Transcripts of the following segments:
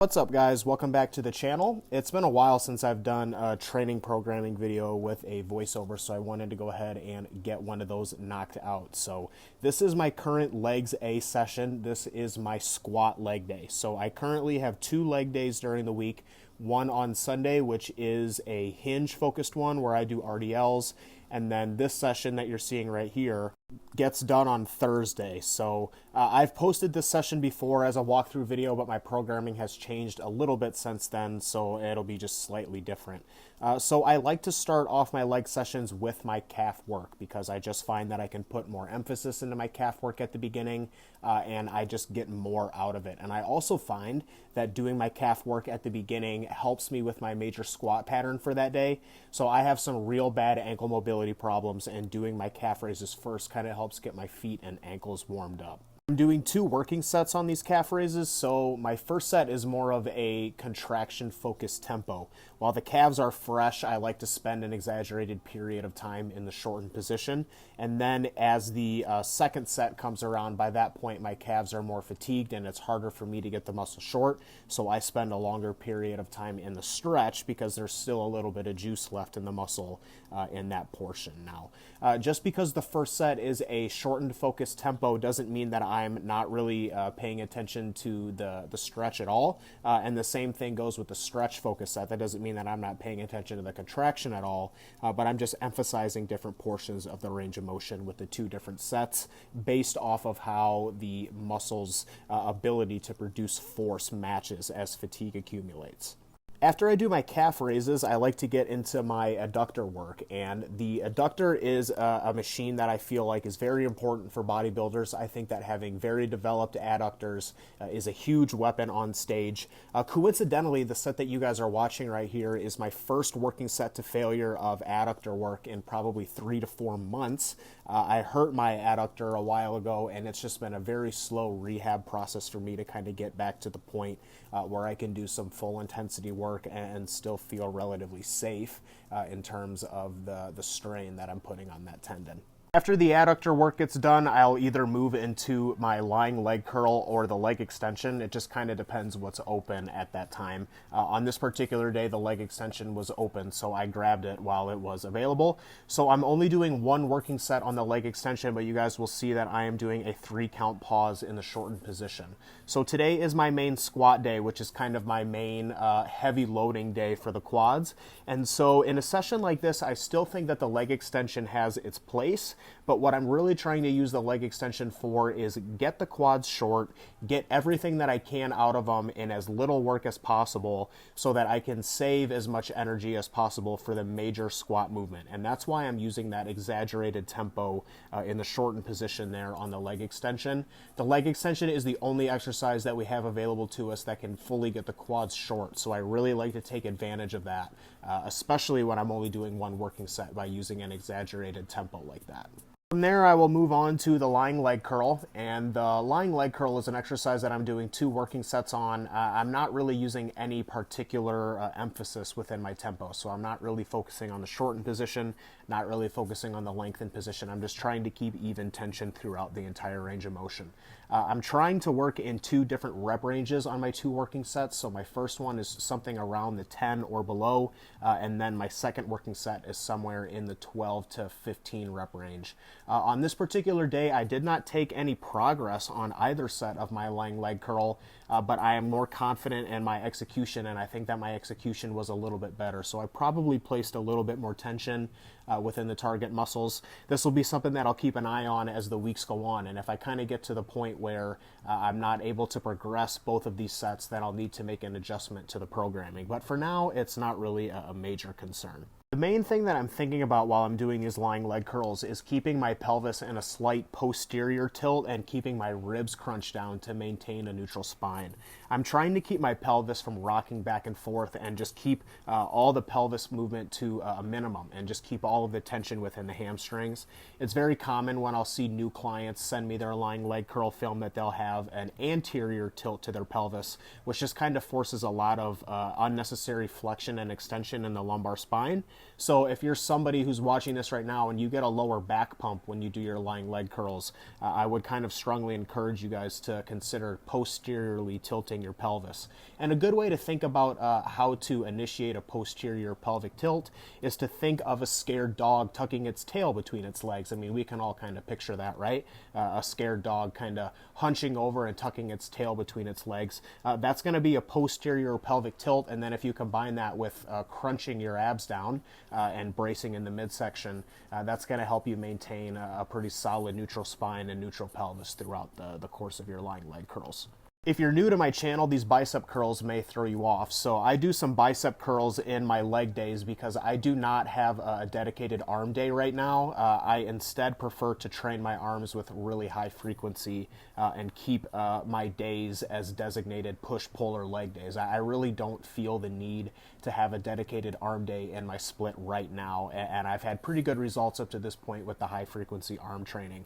What's up, guys? Welcome back to the channel. It's been a while since I've done a training programming video with a voiceover, so I wanted to go ahead and get one of those knocked out. So this is my current legs A session. This is my squat leg day. So I currently have 2 leg days during the week. One on Sunday, which is a hinge focused one where I do RDLs, and then this session that you're seeing right here gets done on Thursday. So I've posted this session before as a walkthrough video, but my programming has changed a little bit since then, so it'll be just slightly different. So I like to start off my leg sessions with my calf work because I just find that I can put more emphasis into my calf work at the beginning, and I just get more out of it. And I also find that doing my calf work at the beginning helps me with my major squat pattern for that day. So I have some real bad ankle mobility problems, and doing my calf raises first kind of helps get my feet and ankles warmed up. I'm doing 2 working sets on these calf raises, so my first set is more of a contraction-focused tempo. While the calves are fresh, I like to spend an exaggerated period of time in the shortened position, and then as the second set comes around, by that point my calves are more fatigued and it's harder for me to get the muscle short, so I spend a longer period of time in the stretch because there's still a little bit of juice left in the muscle in that portion. Now, just because the first set is a shortened focused tempo doesn't mean that I'm not really paying attention to the stretch at all, and the same thing goes with the stretch focus set. That doesn't mean that I'm not paying attention to the contraction at all, but I'm just emphasizing different portions of the range of motion with the 2 different sets based off of how the muscle's ability to produce force matches as fatigue accumulates. After I do my calf raises, I like to get into my adductor work, and the adductor is a machine that I feel like is very important for bodybuilders. I think that having very developed adductors is a huge weapon on stage. Coincidentally, the set that you guys are watching right here is my first working set to failure of adductor work in probably 3 to 4 months. I hurt my adductor a while ago, and it's just been a very slow rehab process for me to kind of get back to the point where I can do some full intensity work and still feel relatively safe in terms of the strain that I'm putting on that tendon. After the adductor work gets done, I'll either move into my lying leg curl or the leg extension. It just kind of depends what's open at that time. On this particular day, the leg extension was open, so I grabbed it while it was available. So I'm only doing 1 working set on the leg extension, but you guys will see that I am doing a 3 count pause in the shortened position. So today is my main squat day, which is kind of my main heavy loading day for the quads. And so in a session like this, I still think that the leg extension has its place. But what I'm really trying to use the leg extension for is get the quads short, get everything that I can out of them in as little work as possible so that I can save as much energy as possible for the major squat movement. And that's why I'm using that exaggerated tempo in the shortened position there on the leg extension. The leg extension is the only exercise that we have available to us that can fully get the quads short. So I really like to take advantage of that, especially when I'm only doing 1 working set by using an exaggerated tempo like that. From there, I will move on to the lying leg curl, and the lying leg curl is an exercise that I'm doing 2 working sets on. I'm not really using any particular emphasis within my tempo, so I'm not really focusing on the shortened position, not really focusing on the lengthened position. I'm just trying to keep even tension throughout the entire range of motion. I'm trying to work in 2 different rep ranges on my 2 working sets. So my first one is something around the 10 or below, and then my second working set is somewhere in the 12 to 15 rep range. On this particular day, I did not take any progress on either set of my lying leg curl, but I am more confident in my execution, and I think that my execution was a little bit better. So I probably placed a little bit more tension within the target muscles. This will be something that I'll keep an eye on as the weeks go on, and if I kind of get to the point where I'm not able to progress both of these sets, then I'll need to make an adjustment to the programming. But for now, it's not really a major concern. The main thing that I'm thinking about while I'm doing these lying leg curls is keeping my pelvis in a slight posterior tilt and keeping my ribs crunched down to maintain a neutral spine. I'm trying to keep my pelvis from rocking back and forth and just keep all the pelvis movement to a minimum and just keep all of the tension within the hamstrings. It's very common when I'll see new clients send me their lying leg curl film that they'll have an anterior tilt to their pelvis, which just kind of forces a lot of unnecessary flexion and extension in the lumbar spine. So if you're somebody who's watching this right now and you get a lower back pump when you do your lying leg curls, I would kind of strongly encourage you guys to consider posteriorly tilting your pelvis. And a good way to think about how to initiate a posterior pelvic tilt is to think of a scared dog tucking its tail between its legs. I mean, we can all kind of picture that, right? A scared dog kind of hunching over and tucking its tail between its legs. That's going to be a posterior pelvic tilt, and then if you combine that with crunching your abs down and bracing in the midsection, that's going to help you maintain a pretty solid neutral spine and neutral pelvis throughout the course of your lying leg curls. If you're new to my channel, these bicep curls may throw you off. So I do some bicep curls in my leg days because I do not have a dedicated arm day right now. I instead prefer to train my arms with really high frequency and keep my days as designated push-pull or leg days. I really don't feel the need to have a dedicated arm day in my split right now, and I've had pretty good results up to this point with the high frequency arm training.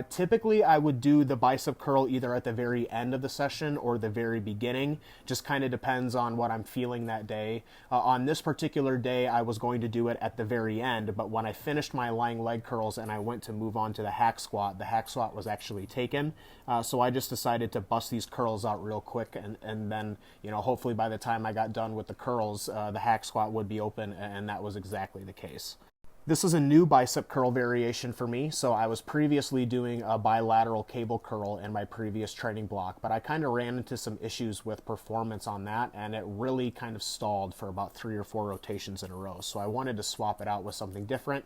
Typically, I would do the bicep curl either at the very end of the session or the very beginning. Just kind of depends on what I'm feeling that day. On this particular day, I was going to do it at the very end, but when I finished my lying leg curls and I went to move on to the hack squat was actually taken. So I just decided to bust these curls out real quick, and then, you know, hopefully by the time I got done with the curls, the hack squat would be open, and that was exactly the case. This is a new bicep curl variation for me. So I was previously doing a bilateral cable curl in my previous training block, but I kind of ran into some issues with performance on that, and it really kind of stalled for about 3 or 4 rotations in a row. So I wanted to swap it out with something different.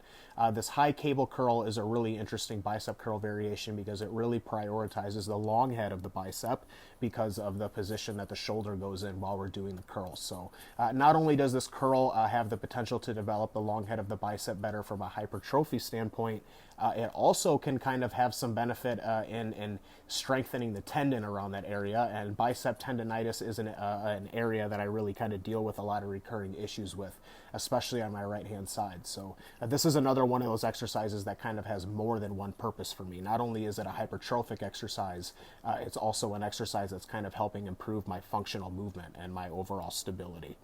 This high cable curl is a really interesting bicep curl variation because it really prioritizes the long head of the bicep because of the position that the shoulder goes in while we're doing the curl. So not only does this curl have the potential to develop the long head of the bicep better from a hypertrophy standpoint, it also can kind of have some benefit in strengthening the tendon around that area, and bicep tendonitis is an area that I really kind of deal with a lot of recurring issues with, especially on my right hand side. So this is another one of those exercises that kind of has more than one purpose for me. Not only is it a hypertrophic exercise, it's also an exercise that's kind of helping improve my functional movement and my overall stability.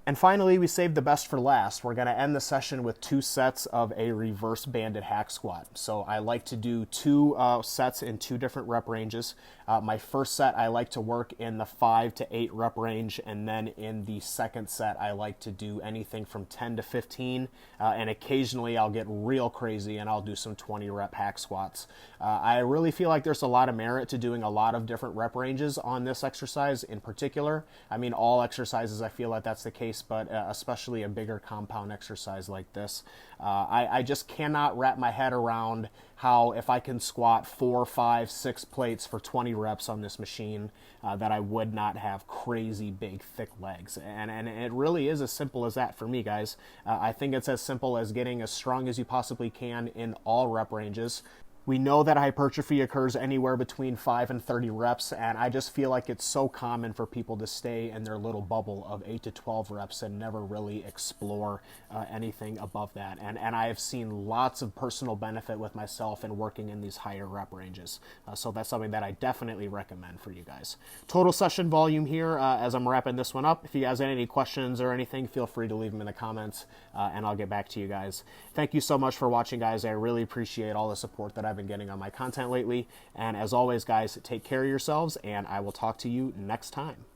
And finally, we saved the best for last. We're going to end the session with 2 sets of a reverse banded hack squat. So I like to do 2 sets in 2 different rep ranges. My first set, I like to work in the 5 to 8 rep range, and then in the second set, I like to do anything from 10 to 15, and occasionally I'll get real crazy and I'll do some 20 rep hack squats. I really feel like there's a lot of merit to doing a lot of different rep ranges on this exercise in particular. I mean, all exercises, I feel like that's the case, but especially a bigger compound exercise like this. I just cannot wrap my head around how if I can squat 4, 5, 6 plates for 20 reps on this machine, that I would not have crazy big thick legs. And it really is as simple as that for me, guys. I think it's as simple as getting as strong as you possibly can in all rep ranges. We know that hypertrophy occurs anywhere between 5 and 30 reps, and I just feel like it's so common for people to stay in their little bubble of 8 to 12 reps and never really explore anything above that. And I have seen lots of personal benefit with myself in working in these higher rep ranges. So that's something that I definitely recommend for you guys. Total session volume here as I'm wrapping this one up. If you guys have any questions or anything, feel free to leave them in the comments, and I'll get back to you guys. Thank you so much for watching, guys. I really appreciate all the support that I've been getting on my content lately. And as always, guys, take care of yourselves, and I will talk to you next time.